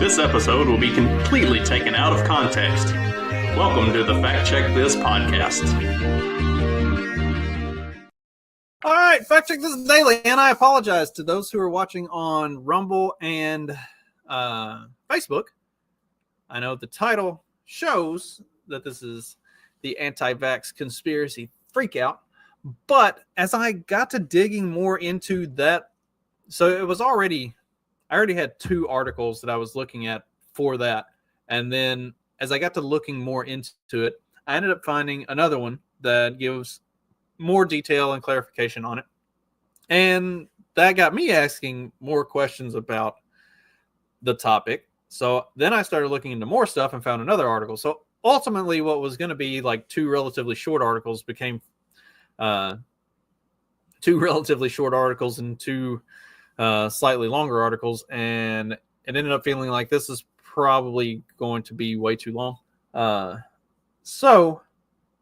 This episode will be completely taken out of context. Welcome to the Fact Check This podcast. All right, Fact Check This is daily, and I apologize to those who are watching on Rumble and Facebook. I know the title shows that this is the anti-vax conspiracy freakout, but as I got to digging more into that, so it was already, I already had 2 articles that I was looking at for that, and then as I got to looking more into it, I ended up finding another one that gives more detail and clarification on it, and that got me asking more questions about the topic. So then I started looking into more stuff and found another article. So ultimately what was going to be like 2 relatively short articles became 2 relatively short articles and 2 slightly longer articles, and it ended up feeling like this is probably going to be way too long. So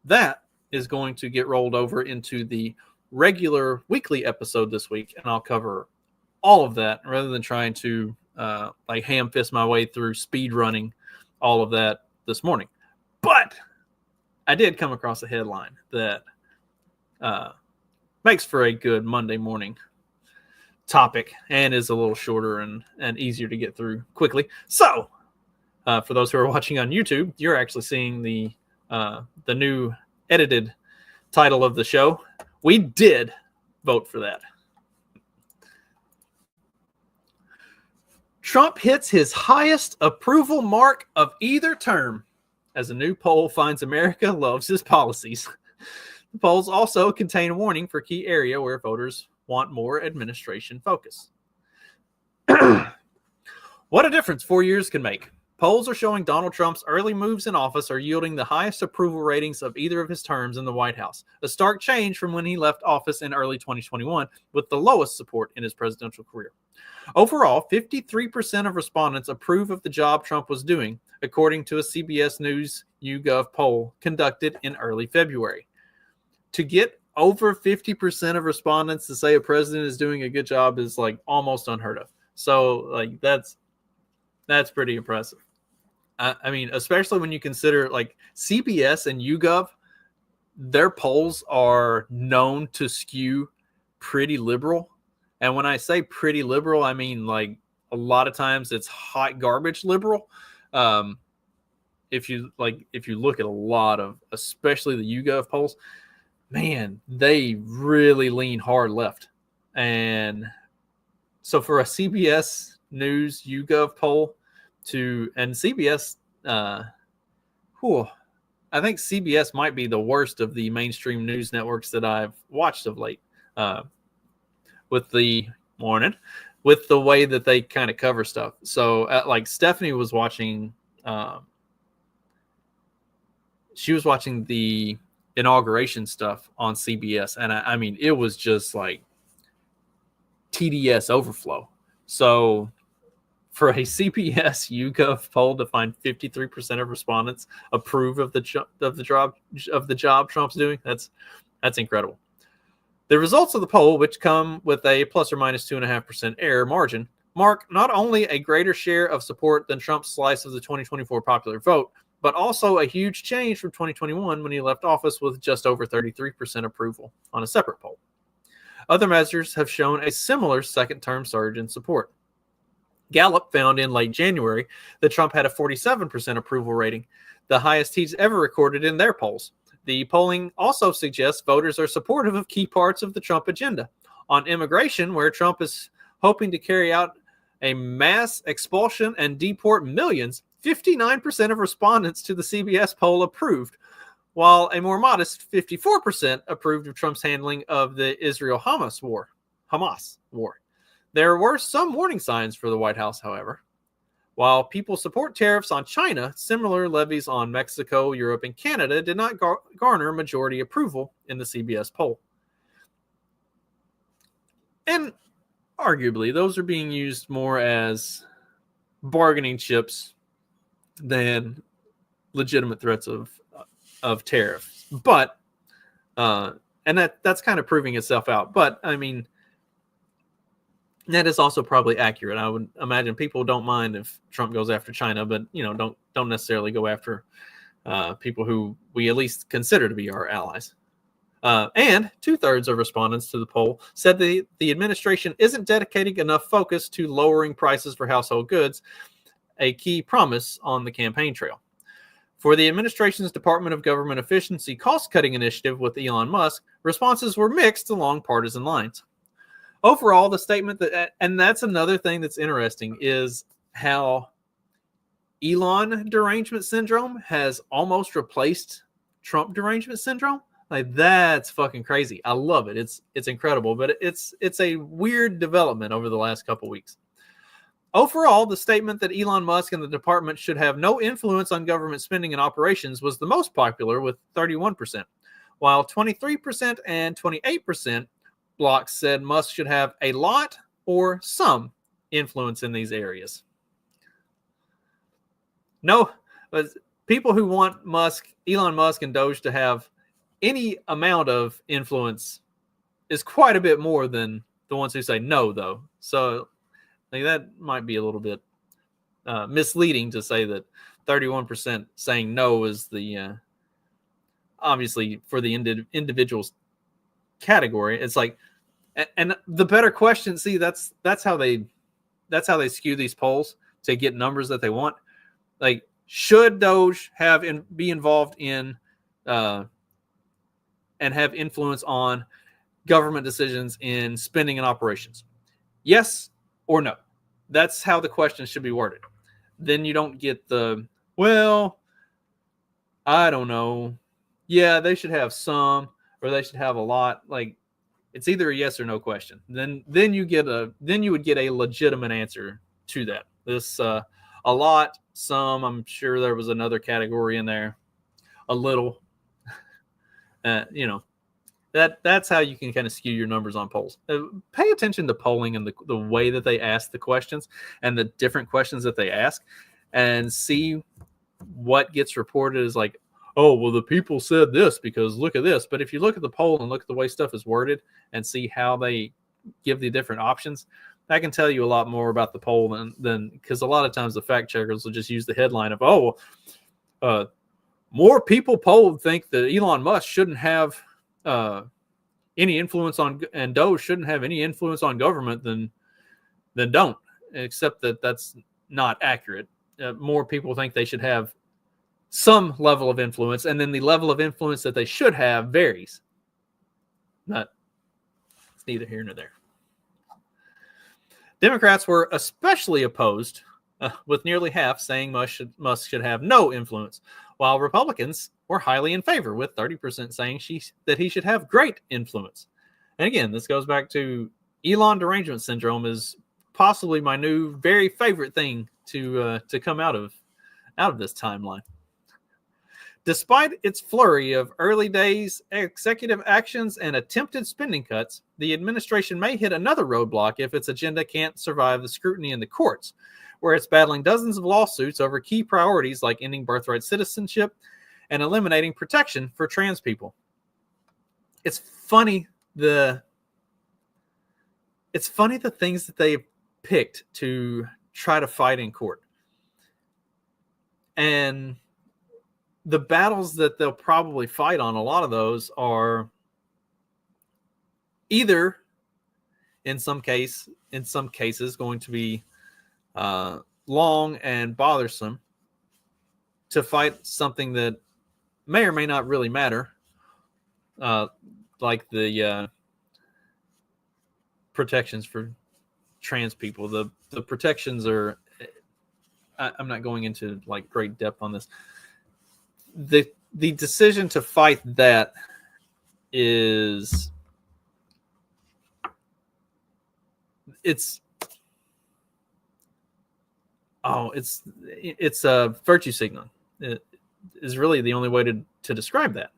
that is going to get rolled over into the regular weekly episode this week, and I'll cover all of that rather than trying to like ham fist my way through speed running all of that this morning. But I did come across a headline that makes for a good Monday morning topic and is a little shorter and easier to get through quickly. So for those who are watching on YouTube, you're actually seeing the new edited title of the show. We did vote for that. Trump hits his highest approval mark of either term as a new poll finds America loves his policies. The polls also contain a warning for key area where voters want more administration focus. What a difference 4 years can make. Polls are showing Donald Trump's early moves in office are yielding the highest approval ratings of either of his terms in the White House, a stark change from when he left office in early 2021 with the lowest support in his presidential career. Overall, 53% of respondents approve of the job Trump was doing, according to a CBS News YouGov poll conducted in early February. To get over 50% of respondents to say a president is doing a good job is like almost unheard of. So like that's pretty impressive. I mean, especially when you consider like CBS and YouGov, their polls are known to skew pretty liberal. And when I say pretty liberal, I mean like a lot of times it's hot garbage liberal. If you look at a lot of, especially the YouGov polls, man, they really lean hard left. And so for a CBS News YouGov poll and CBS, I think CBS might be the worst of the mainstream news networks that I've watched of late. With the way that they kind of cover stuff. So like Stephanie was watching, she was watching the inauguration stuff on CBS. And I mean, it was just like TDS overflow. So for a CBS YouGov poll to find 53% of respondents approve of the job Trump's doing, that's incredible. The results of the poll, which come with a plus or minus 2.5% error margin, mark not only a greater share of support than Trump's slice of the 2024 popular vote, but also a huge change from 2021 when he left office with just over 33% approval on a separate poll. Other measures have shown a similar second-term surge in support. Gallup found in late January that Trump had a 47% approval rating, the highest he's ever recorded in their polls. The polling also suggests voters are supportive of key parts of the Trump agenda. On immigration, where Trump is hoping to carry out a mass expulsion and deport millions, 59% of respondents to the CBS poll approved, while a more modest 54% approved of Trump's handling of the Israel-Hamas war. There were some warning signs for the White House, however. While people support tariffs on China, similar levies on Mexico, Europe, and Canada did not garner majority approval in the CBS poll. And arguably, those are being used more as bargaining chips than legitimate threats of tariffs. But, and that's kind of proving itself out. But, I mean, That is also probably accurate. I would imagine people don't mind if Trump goes after China, but don't necessarily go after people who we at least consider to be our allies. And 2/3 of respondents to the poll said the administration isn't dedicating enough focus to lowering prices for household goods, a key promise on the campaign trail. For the administration's Department of Government Efficiency cost-cutting initiative with Elon Musk, responses were mixed along partisan lines. Overall, the statement and that's another thing that's interesting, is how Elon derangement syndrome has almost replaced Trump derangement syndrome. Like, that's fucking crazy. I love it. It's incredible, but it's a weird development over the last couple weeks. Overall, the statement that Elon Musk and the department should have no influence on government spending and operations was the most popular, with 31%, while 23% and 28% blocks said Musk should have a lot or some influence in these areas. No, but people who want Elon Musk and Doge to have any amount of influence is quite a bit more than the ones who say no, though. So that might be a little bit misleading to say that 31% saying no is the obviously for the individual's category. It's like, and the better question, see, that's how they skew these polls to get numbers that they want. Like, should Doge be involved in and have influence on government decisions in spending and operations? Yes or no? That's how the question should be worded. Then you don't get the, well, I don't know. Yeah, they should have some, or they should have a lot. Like, it's either a yes or no question. Then you would get a legitimate answer to that. This a lot, some. I'm sure there was another category in there. A little. That's how you can kind of skew your numbers on polls. Pay attention to polling and the way that they ask the questions and the different questions that they ask, and see what gets reported as like, oh, well, the people said this because look at this. But if you look at the poll and look at the way stuff is worded and see how they give the different options, that can tell you a lot more about the poll than because a lot of times the fact checkers will just use the headline of, more people polled think that Elon Musk shouldn't have any influence on, and Doge shouldn't have any influence on government than don't, except that's not accurate. More people think they should have some level of influence, and then the level of influence that they should have varies. But it's neither here nor there. Democrats were especially opposed, with nearly half saying Musk should have no influence, while Republicans were highly in favor, with 30% saying that he should have great influence. And again, this goes back to Elon derangement syndrome is possibly my new very favorite thing to come out of this timeline. Despite its flurry of early days executive actions and attempted spending cuts, the administration may hit another roadblock if its agenda can't survive the scrutiny in the courts, where it's battling dozens of lawsuits over key priorities like ending birthright citizenship and eliminating protection for trans people. It's funny the things that they picked to try to fight in court. And the battles that they'll probably fight on, a lot of those are either in some cases going to be long and bothersome to fight something that may or may not really matter, like the protections for trans people. The protections are, I'm not going into like great depth on this. The decision to fight that is it's a virtue signaling. It is really the only way to describe that.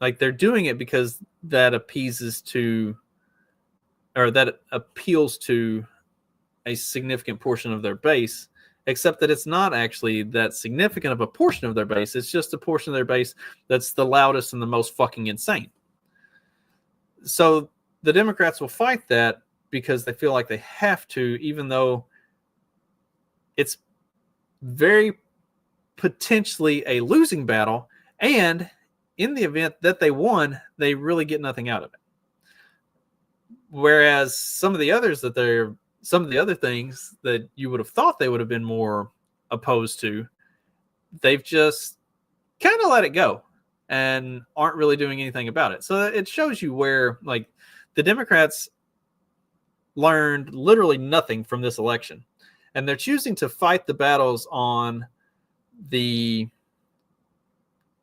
Like, they're doing it because that appeals to a significant portion of their base, except that it's not actually that significant of a portion of their base. It's just a portion of their base that's the loudest and the most fucking insane. So the Democrats will fight that because they feel like they have to, even though it's very potentially a losing battle. And in the event that they won, they really get nothing out of it. Whereas some of the other things that you would have thought they would have been more opposed to, they've just kind of let it go and aren't really doing anything about it. So it shows you where, like, the Democrats learned literally nothing from this election, and they're choosing to fight the battles on the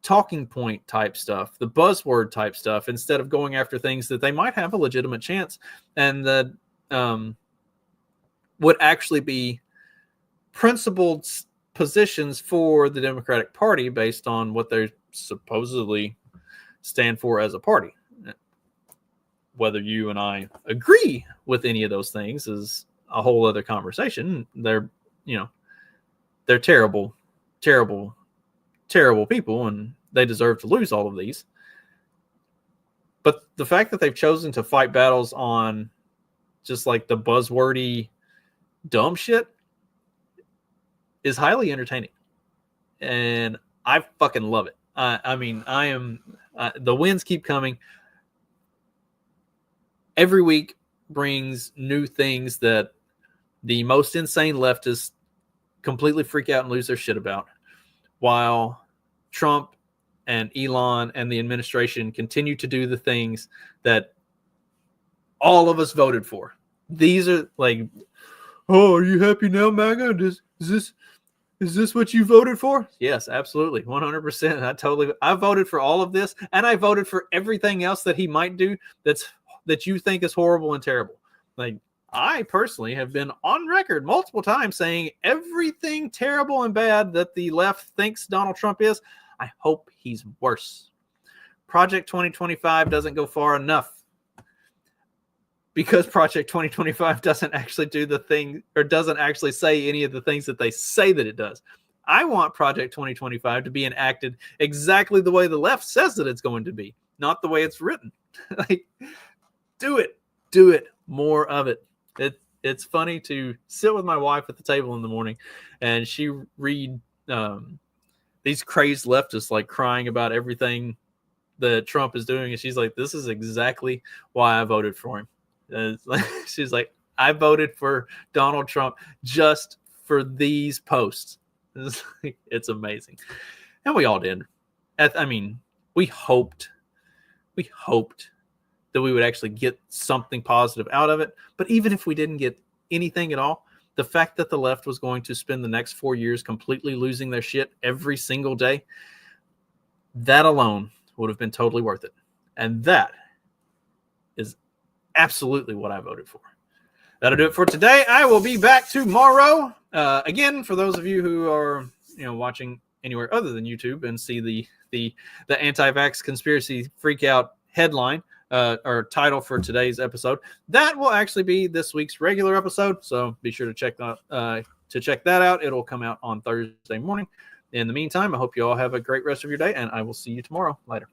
talking point type stuff, the buzzword type stuff, instead of going after things that they might have a legitimate chance and that would actually be principled positions for the Democratic Party based on what they supposedly stand for as a party. Whether you and I agree with any of those things is a whole other conversation. They're terrible, terrible, terrible people, and they deserve to lose all of these. But the fact that they've chosen to fight battles on just like the buzzwordy dumb shit is highly entertaining. And I fucking love it. The wins keep coming. Every week brings new things that the most insane leftists completely freak out and lose their shit about, while Trump and Elon and the administration continue to do the things that all of us voted for. These are like, oh, are you happy now, MAGA? Is this what you voted for? Yes, absolutely. 100%. I voted for all of this, and I voted for everything else that he might do that you think is horrible and terrible. Like, I personally have been on record multiple times saying everything terrible and bad that the left thinks Donald Trump is, I hope he's worse. Project 2025 doesn't go far enough, because Project 2025 doesn't actually do the thing, or doesn't actually say any of the things that they say that it does. I want Project 2025 to be enacted exactly the way the left says that it's going to be, not the way it's written. Like, do it, more of it. It's funny to sit with my wife at the table in the morning, and she read these crazed leftists like crying about everything that Trump is doing, and she's like, "This is exactly why I voted for him." She's like, "I voted for Donald Trump just for these posts." It's amazing, and we all did. We hoped that we would actually get something positive out of it. But even if we didn't get anything at all, the fact that the left was going to spend the next 4 years completely losing their shit every single day, that alone would have been totally worth it. And that is absolutely what I voted for. That'll do it for today. I will be back tomorrow. Again, for those of you who are watching anywhere other than YouTube and see the anti-vax conspiracy freakout headline, or title for today's episode, that will actually be this week's regular episode. So be sure to check that out. It'll come out on Thursday morning. In the meantime, I hope you all have a great rest of your day, and I will see you tomorrow. Later.